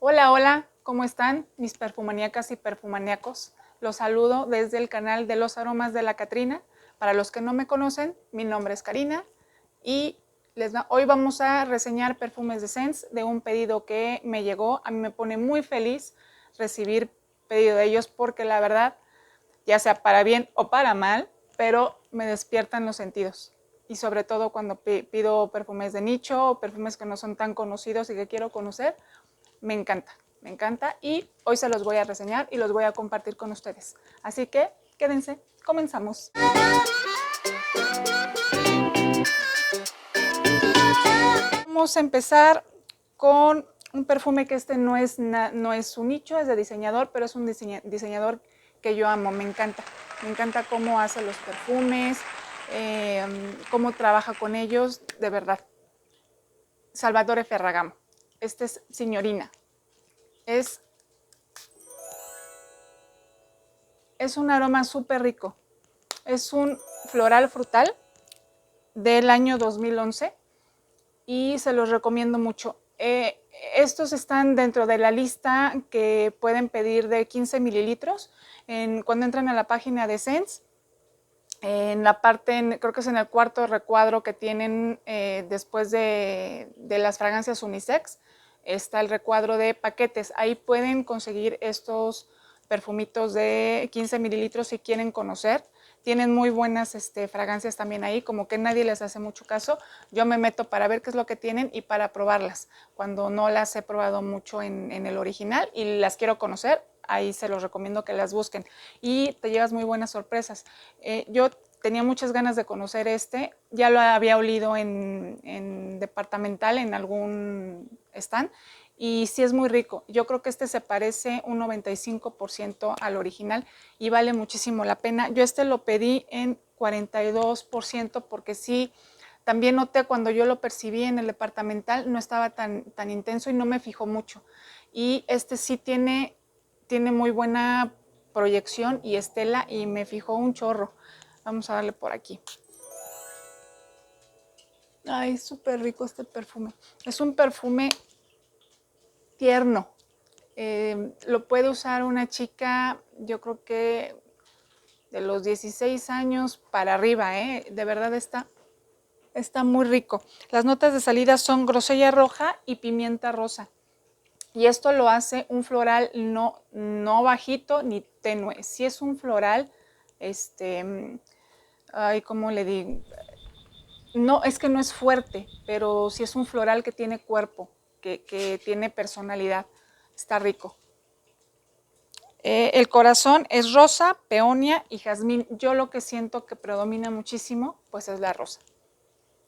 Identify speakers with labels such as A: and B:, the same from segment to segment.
A: Hola, hola, ¿cómo están mis perfumaníacas y perfumaníacos? Los saludo desde el canal de los aromas de la Catrina. Para los que no me conocen, mi nombre es Karina y hoy vamos a reseñar perfumes de Sense de un pedido que me llegó. A mí me pone muy feliz recibir pedido de ellos porque la verdad, ya sea para bien o para mal, pero me despiertan los sentidos. Y sobre todo cuando pido perfumes de nicho o perfumes que no son tan conocidos y que quiero conocer, me encanta y hoy se los voy a reseñar y los voy a compartir con ustedes. Así que quédense, comenzamos. Vamos a empezar con un perfume que no es su nicho, es de diseñador, pero es un diseñador que yo amo, me encanta cómo hace los perfumes, cómo trabaja con ellos, de verdad. Salvatore Ferragamo, este es Signorina, es un aroma súper rico, es un floral frutal del año 2011 y se los recomiendo mucho. Estos están dentro de la lista que pueden pedir de 15 mililitros. Cuando entran a la página de Sense, en la parte, creo que es en el cuarto recuadro que tienen después de las fragancias unisex, está el recuadro de paquetes. Ahí pueden conseguir estos perfumitos de 15 mililitros si quieren conocer. Tienen muy buenas fragancias también ahí, como que nadie les hace mucho caso. Yo me meto para ver qué es lo que tienen y para probarlas. Cuando no las he probado mucho en el original y las quiero conocer, ahí se los recomiendo que las busquen. Y te llevas muy buenas sorpresas. Yo tenía muchas ganas de conocer ya lo había olido en departamental, en algún stand, y sí es muy rico. Yo creo que se parece un 95% al original y vale muchísimo la pena. Yo lo pedí en 42% porque sí, también noté cuando yo lo percibí en el departamental no estaba tan intenso y no me fijó mucho. Y sí tiene muy buena proyección y estela y me fijó un chorro. Vamos a darle por aquí. Ay, súper rico este perfume. Es un perfume tierno. Lo puede usar una chica, yo creo que de los 16 años para arriba, de verdad está muy rico. Las notas de salida son grosella roja y pimienta rosa. Y esto lo hace un floral no bajito ni tenue. Sí es un floral, ay, ¿cómo le digo? No, es que no es fuerte, pero sí es un floral que tiene cuerpo, que tiene personalidad. Está rico. El corazón es rosa, peonia y jazmín. Yo lo que siento que predomina muchísimo, pues es la rosa.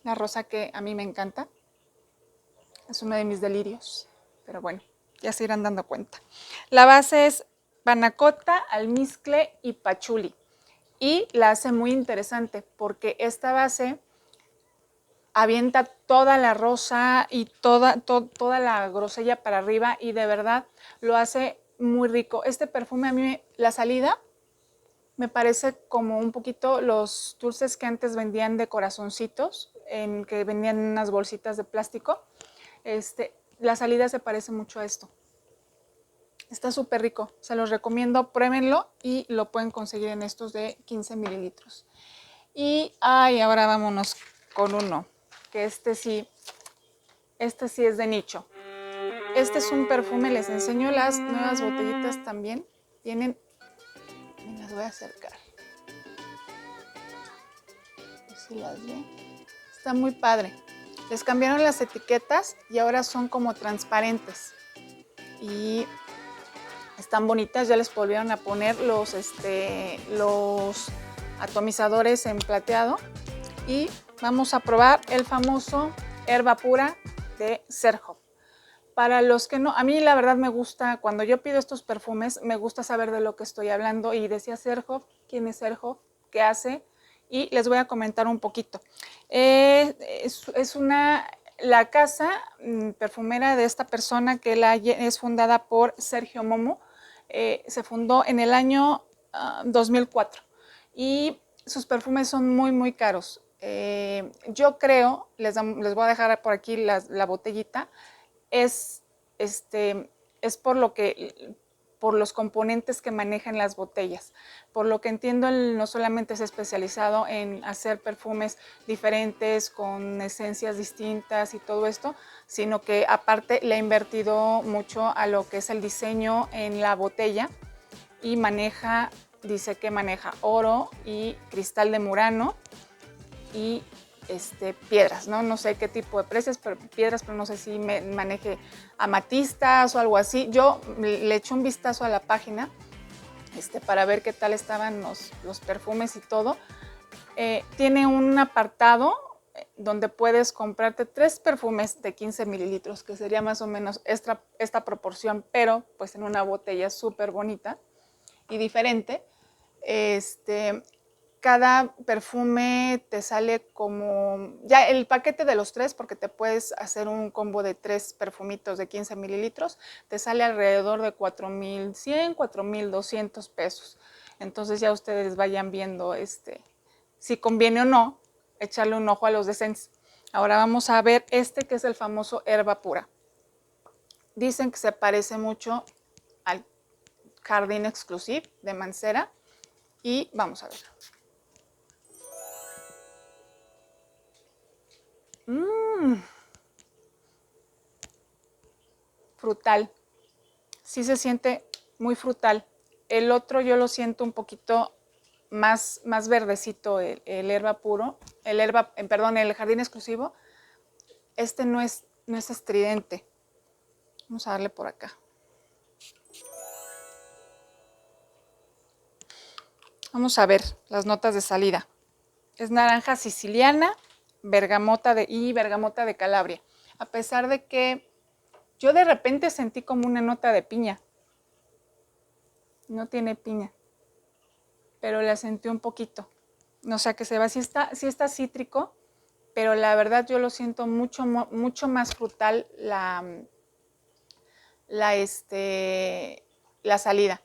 A: La rosa que a mí me encanta. Es uno de mis delirios. Pero bueno, ya se irán dando cuenta. La base es panacota, almizcle y pachuli. Y la hace muy interesante porque esta base avienta toda la rosa y toda la grosella para arriba y de verdad lo hace muy rico. Este perfume a mí, la salida, me parece como un poquito los dulces que antes vendían de corazoncitos, que vendían en unas bolsitas de plástico. La salida se parece mucho a esto. Está súper rico, se los recomiendo, pruébenlo y lo pueden conseguir en estos de 15 mililitros. Y ahora vámonos con uno, que sí es de nicho. Este es un perfume, les enseño las nuevas botellitas también. Tienen, me las voy a acercar. A ver si las ven. Está muy padre. Les cambiaron las etiquetas y ahora son como transparentes. Y están bonitas, ya les volvieron a poner los atomizadores en plateado. Y vamos a probar el famoso Herba Pura de Serhoff. Para los que no, a mí la verdad me gusta, cuando yo pido estos perfumes, me gusta saber de lo que estoy hablando y decía Serhoff, ¿quién es Serhoff? ¿Qué hace? Y les voy a comentar un poquito. La casa perfumera de esta persona que es fundada por Sergio Momo, se fundó en el año 2004 y sus perfumes son muy, muy caros. Yo creo, les voy a dejar por aquí la botellita, es es por los componentes que manejan las botellas. Por lo que entiendo, él no solamente es especializado en hacer perfumes diferentes, con esencias distintas y todo esto, sino que aparte le ha invertido mucho a lo que es el diseño en la botella y dice que maneja oro y cristal de Murano y piedras, ¿no? No sé qué tipo de piedras, pero no sé si maneje amatistas o algo así. Yo le eché un vistazo a la página para ver qué tal estaban los perfumes y todo. Tiene un apartado donde puedes comprarte 3 perfumes de 15 mililitros, que sería más o menos esta proporción, pero pues en una botella súper bonita y diferente. Cada perfume te sale como, ya el paquete de los 3, porque te puedes hacer un combo de 3 perfumitos de 15 mililitros, te sale alrededor de 4,100, 4,200 pesos. Entonces ya ustedes vayan viendo si conviene o no echarle un ojo a los de Sense. Ahora vamos a ver que es el famoso Herba Pura. Dicen que se parece mucho al Jardín Exclusive de Mancera y vamos a ver. Frutal. Sí se siente muy frutal. El otro yo lo siento un poquito más verdecito, el herba puro, el jardín exclusivo. No es estridente. Vamos a darle por acá. Vamos a ver las notas de salida. Es naranja siciliana, bergamota de Calabria. A pesar de que yo de repente sentí como una nota de piña. No tiene piña, pero la sentí un poquito. No sé a qué se va. Sí está cítrico, pero la verdad yo lo siento mucho más frutal la salida.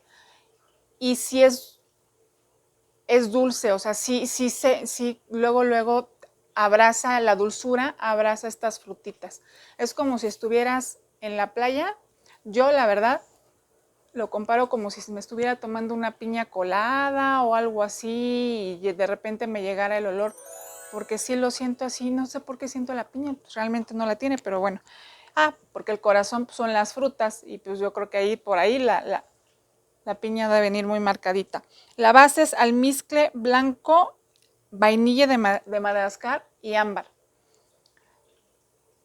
A: Y sí es dulce, o sea, sí, luego abraza la dulzura, abraza estas frutitas. Es como si estuvieras en la playa. Yo, la verdad, lo comparo como si me estuviera tomando una piña colada o algo así y de repente me llegara el olor, porque sí lo siento así. No sé por qué siento la piña, pues realmente no la tiene, pero bueno. Porque el corazón pues, son las frutas y pues yo creo que por ahí la piña debe venir muy marcadita. La base es almizcle blanco, vainilla de Madagascar y ámbar.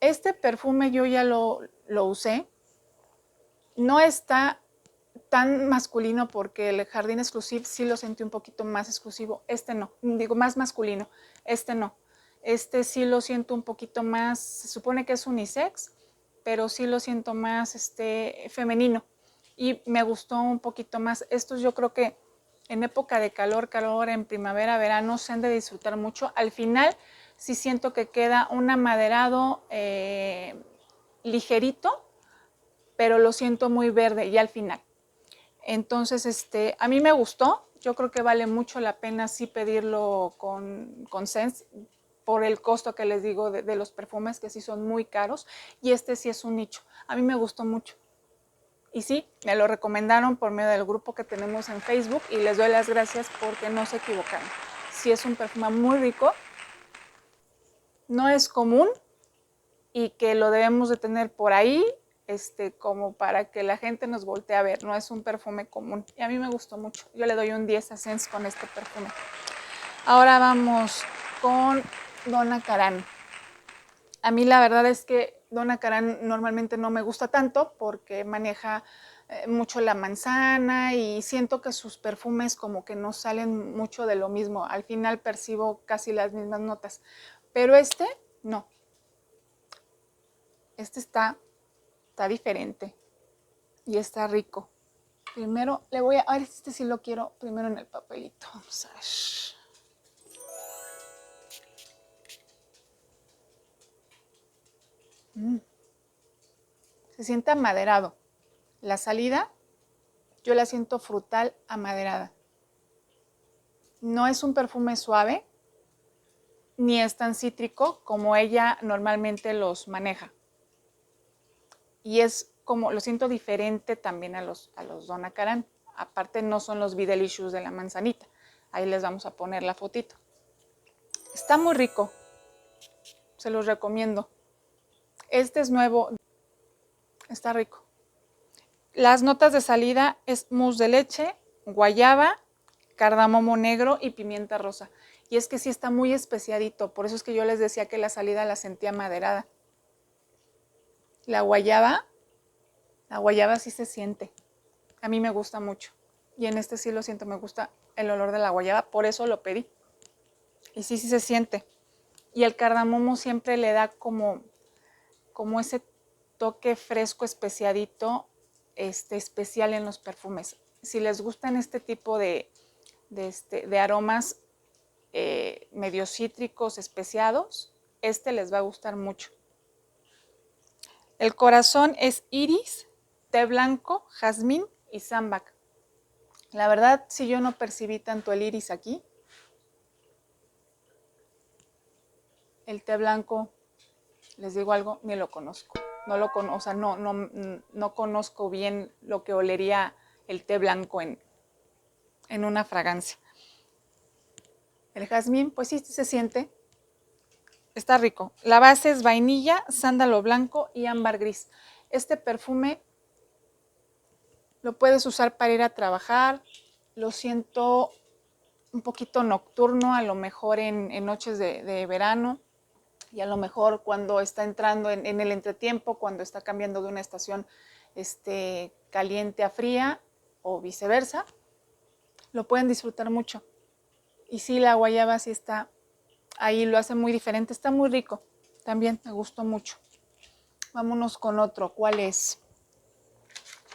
A: Este perfume yo ya lo usé. No está tan masculino porque el Jardín Exclusive sí lo sentí un poquito más exclusivo. No, digo más masculino. No. Sí lo siento un poquito más, se supone que es unisex, pero sí lo siento más femenino y me gustó un poquito más. Estos yo creo que en época de calor, en primavera, verano, se han de disfrutar mucho. Al final sí siento que queda un amaderado ligerito, pero lo siento muy verde y al final. Entonces, a mí me gustó. Yo creo que vale mucho la pena sí pedirlo con Sense por el costo que les digo de los perfumes, que sí son muy caros. Y sí es un nicho. A mí me gustó mucho. Y sí, me lo recomendaron por medio del grupo que tenemos en Facebook y les doy las gracias porque no se equivocaron. Sí es un perfume muy rico. No es común y que lo debemos de tener por ahí como para que la gente nos voltee a ver. No es un perfume común y a mí me gustó mucho. Yo le doy un 10 a Sense con este perfume. Ahora vamos con Donna Karan. A mí la verdad es que Donna Karan normalmente no me gusta tanto porque maneja mucho la manzana y siento que sus perfumes como que no salen mucho de lo mismo. Al final percibo casi las mismas notas, pero no. Está diferente y está rico. Primero le voy a ver, sí lo quiero primero en el papelito. Vamos a ver. Se siente amaderado. La salida yo la siento frutal amaderada. No es un perfume suave, ni es tan cítrico como ella normalmente los maneja. Y es como, lo siento diferente también a los Donna Karan. Aparte no son los Be Delicious de la manzanita. Ahí les vamos a poner la fotito. Está muy rico. Se los recomiendo. Este es nuevo. Está rico. Las notas de salida es mousse de leche, guayaba, cardamomo negro y pimienta rosa. Y es que sí está muy especiadito. Por eso es que yo les decía que la salida la sentía maderada. La guayaba sí se siente. A mí me gusta mucho. Y en este sí lo siento, me gusta el olor de la guayaba. Por eso lo pedí. Y sí se siente. Y el cardamomo siempre le da como ese toque fresco, especiadito, especial en los perfumes. Si les gustan este tipo de aromas medio cítricos, especiados, les va a gustar mucho. El corazón es iris, té blanco, jazmín y sambac. La verdad, si yo no percibí tanto el iris aquí. El té blanco, les digo algo, ni lo conozco. O sea, no conozco bien lo que olería el té blanco en una fragancia. El jazmín, pues sí se siente. Está rico. La base es vainilla, sándalo blanco y ámbar gris. Este perfume lo puedes usar para ir a trabajar. Lo siento un poquito nocturno, a lo mejor en noches de verano. Y a lo mejor cuando está entrando en el entretiempo, cuando está cambiando de una estación caliente a fría o viceversa, lo pueden disfrutar mucho. Y sí, la guayaba sí está ahí, lo hace muy diferente, está muy rico. También me gustó mucho. Vámonos con otro. ¿Cuál es?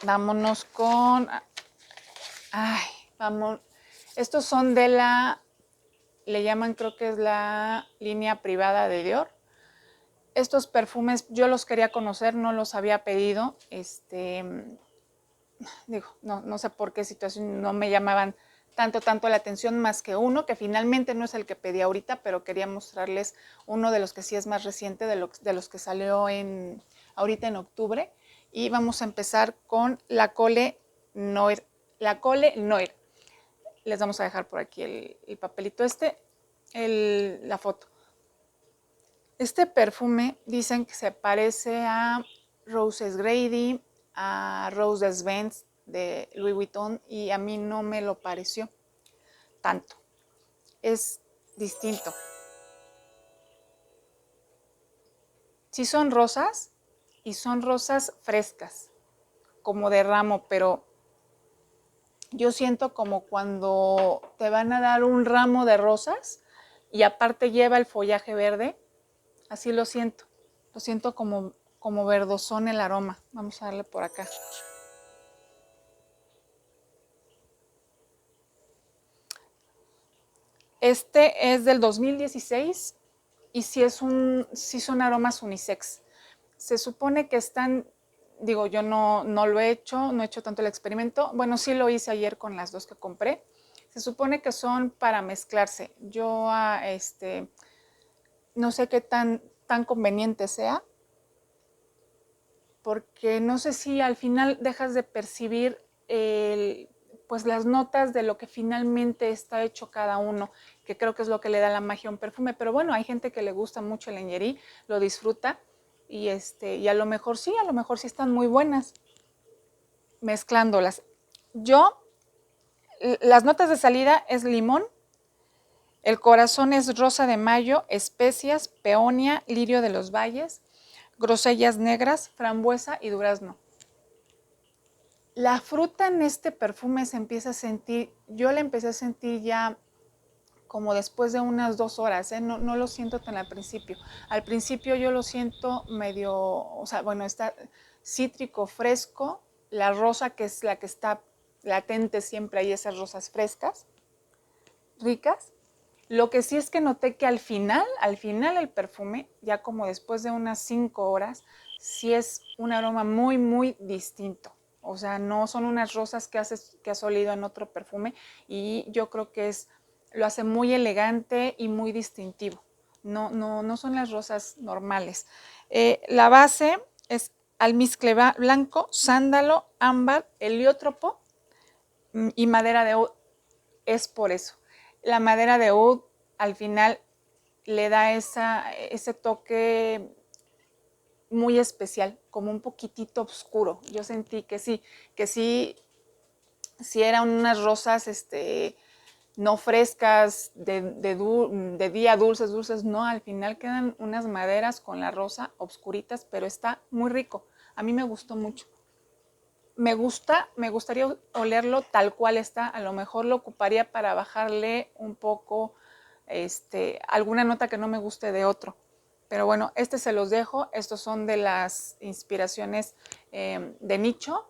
A: Vámonos con... vamos. Estos son de le llaman, creo que es la línea privada de Dior. Estos perfumes yo los quería conocer, no los había pedido. No sé por qué situación no me llamaban tanto la atención, más que uno, que finalmente no es el que pedí ahorita, pero quería mostrarles uno de los que sí es más reciente, de los que salió ahorita en octubre. Y vamos a empezar con la Cole Noir. La Cole Noir. Les vamos a dejar por aquí el papelito la foto. Este perfume dicen que se parece a Roses Grady, a Roses Vents de Louis Vuitton, y a mí no me lo pareció tanto. Es distinto. Sí son rosas, y son rosas frescas, como de ramo, pero yo siento como cuando te van a dar un ramo de rosas y aparte lleva el follaje verde. Así lo siento. Lo siento como verdosón el aroma. Vamos a darle por acá. Este es del 2016 y sí son aromas unisex. Se supone que están, digo, yo no lo he hecho, no he hecho tanto el experimento. Bueno, sí lo hice ayer con las dos que compré. Se supone que son para mezclarse. Yo no sé qué tan conveniente sea, porque no sé si al final dejas de percibir pues las notas de lo que finalmente está hecho cada uno, que creo que es lo que le da la magia a un perfume. Pero bueno, hay gente que le gusta mucho el lingerie, lo disfruta, y a lo mejor sí están muy buenas mezclándolas. Las notas de salida es limón, el corazón es rosa de mayo, especias, peonia, lirio de los valles, grosellas negras, frambuesa y durazno. La fruta en este perfume se empieza a sentir, yo la empecé a sentir ya como después de unas 2 horas, no lo siento tan al principio. Al principio yo lo siento medio, o sea, bueno, está cítrico fresco, la rosa que es la que está latente siempre, hay esas rosas frescas, ricas. Lo que sí es que noté que al final el perfume, ya como después de unas 5 horas, sí es un aroma muy, muy distinto. O sea, no son unas rosas que has olido en otro perfume, y yo creo que lo hace muy elegante y muy distintivo. No son las rosas normales. La base es almizcle blanco, sándalo, ámbar, heliótropo y madera de oud. Es por eso. La madera de oud al final le da ese toque muy especial, como un poquitito oscuro. Yo sentí que sí eran unas rosas no frescas, de día dulces, no, al final quedan unas maderas con la rosa obscuritas, pero está muy rico. A mí me gustó mucho. Me gustaría olerlo tal cual está, a lo mejor lo ocuparía para bajarle un poco alguna nota que no me guste de otro. Pero bueno, se los dejo, estos son de las inspiraciones de nicho.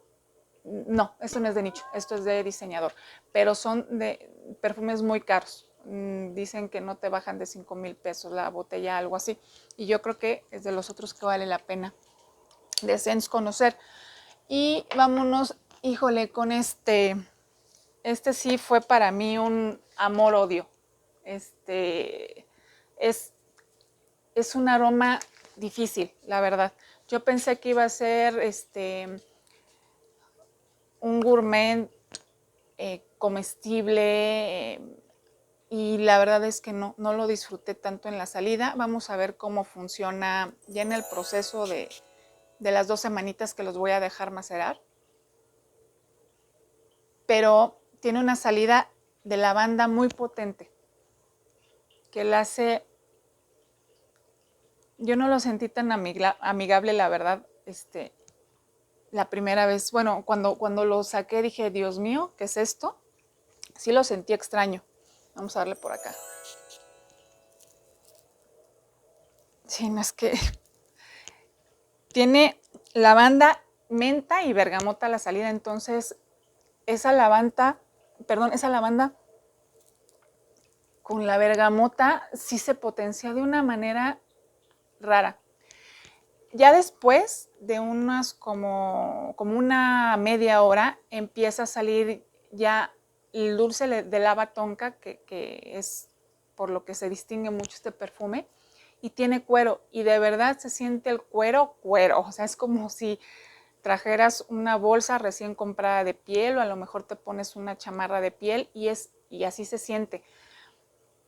A: No, esto no es de nicho, esto es de diseñador, pero son de perfumes muy caros. Dicen que no te bajan de 5,000 pesos la botella, algo así. Y yo creo que es de los otros que vale la pena de Sense conocer. Y vámonos, híjole, con este sí fue para mí un amor-odio. Es un aroma difícil, la verdad. Yo pensé que iba a ser un gourmet comestible y la verdad es que no lo disfruté tanto en la salida. Vamos a ver cómo funciona ya en el proceso de las 2 semanitas que los voy a dejar macerar. Pero tiene una salida de lavanda muy potente que la hace. Yo no lo sentí tan amigable, la verdad, la primera vez. Bueno, cuando lo saqué dije, Dios mío, ¿qué es esto? Sí lo sentí extraño. Vamos a darle por acá. Sí, no es que tiene lavanda, menta y bergamota a la salida, entonces esa lavanda con la bergamota sí se potencia de una manera rara. Ya después de unas como una media hora empieza a salir ya el dulce de lava tonka, que es por lo que se distingue mucho este perfume, y tiene cuero, y de verdad se siente el cuero, o sea, es como si trajeras una bolsa recién comprada de piel, o a lo mejor te pones una chamarra de piel, y así se siente.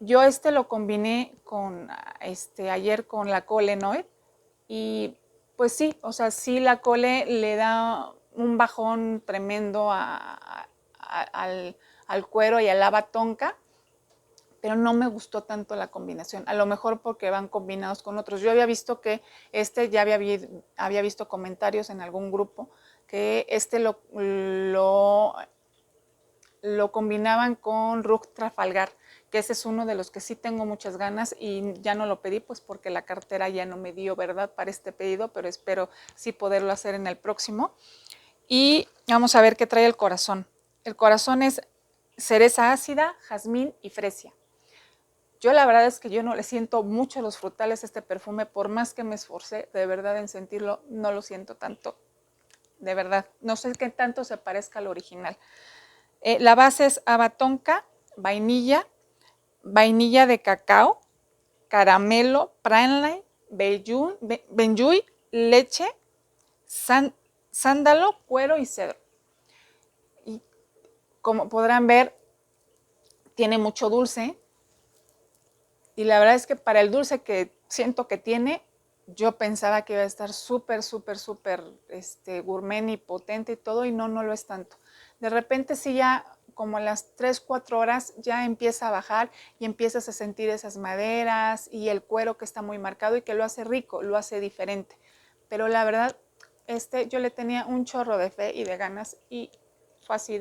A: Yo lo combiné con ayer con la Cole Noir, y pues sí, o sea, sí la Cole le da un bajón tremendo al cuero y al lava tonka, pero no me gustó tanto la combinación, a lo mejor porque van combinados con otros. Yo había visto que ya había visto comentarios en algún grupo que lo combinaban con Rouge Trafalgar, que ese es uno de los que sí tengo muchas ganas y ya no lo pedí pues porque la cartera ya no me dio, ¿verdad?, para este pedido, pero espero sí poderlo hacer en el próximo. Y vamos a ver qué trae el corazón. El corazón es cereza ácida, jazmín y fresia. Yo la verdad es que yo no le siento mucho los frutales a este perfume, por más que me esforcé de verdad en sentirlo, no lo siento tanto, de verdad. No sé qué tanto se parezca al original. La base es haba tonka, vainilla de cacao, caramelo, praline, benjuy, leche, sándalo, cuero y cedro. Y como podrán ver, tiene mucho dulce. Y la verdad es que para el dulce que siento que tiene, yo pensaba que iba a estar súper gourmet y potente y todo, y no lo es tanto. De repente sí ya como a las 3, 4 horas ya empieza a bajar y empiezas a sentir esas maderas y el cuero que está muy marcado y que lo hace rico, lo hace diferente. Pero la verdad, yo le tenía un chorro de fe y de ganas y fue así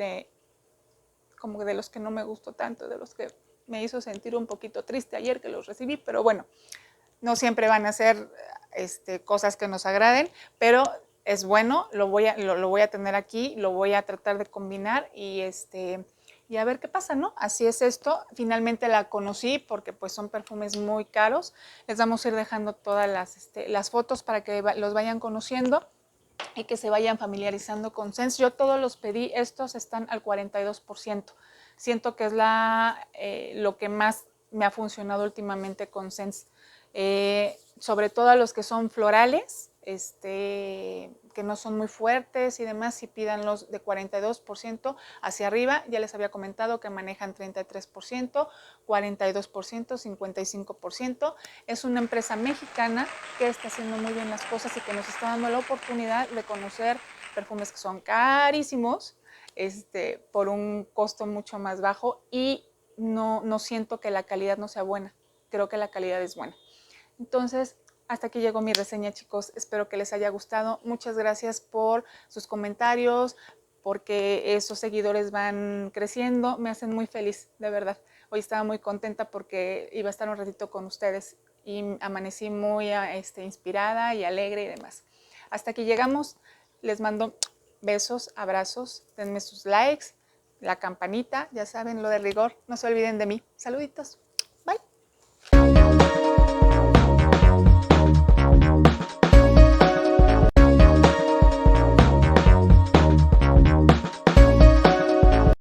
A: como de los que no me gustó tanto, de los que me hizo sentir un poquito triste ayer que los recibí, pero bueno, no siempre van a ser cosas que nos agraden, pero es bueno, lo voy a tener aquí, lo voy a tratar de combinar y a ver qué pasa, ¿no? Así es esto. Finalmente la conocí porque pues son perfumes muy caros. Les vamos a ir dejando todas las fotos para que los vayan conociendo y que se vayan familiarizando con Sense. Yo todos los pedí, estos están al 42%. Siento que es lo que más me ha funcionado últimamente con Sense. Sobre todo a los que son florales, que no son muy fuertes y demás, sí pídanlos de 42% hacia arriba. Ya les había comentado que manejan 33%, 42%, 55%. Es una empresa mexicana que está haciendo muy bien las cosas y que nos está dando la oportunidad de conocer perfumes que son carísimos, por un costo mucho más bajo, y no siento que la calidad no sea buena. Creo que la calidad es buena. Entonces, hasta aquí llegó mi reseña, chicos. Espero que les haya gustado. Muchas gracias por sus comentarios, porque esos seguidores van creciendo. Me hacen muy feliz, de verdad. Hoy estaba muy contenta porque iba a estar un ratito con ustedes y amanecí muy inspirada y alegre y demás. Hasta aquí llegamos. Les mando besos, abrazos. Denme sus likes, la campanita, ya saben, lo de rigor. No se olviden de mí. Saluditos.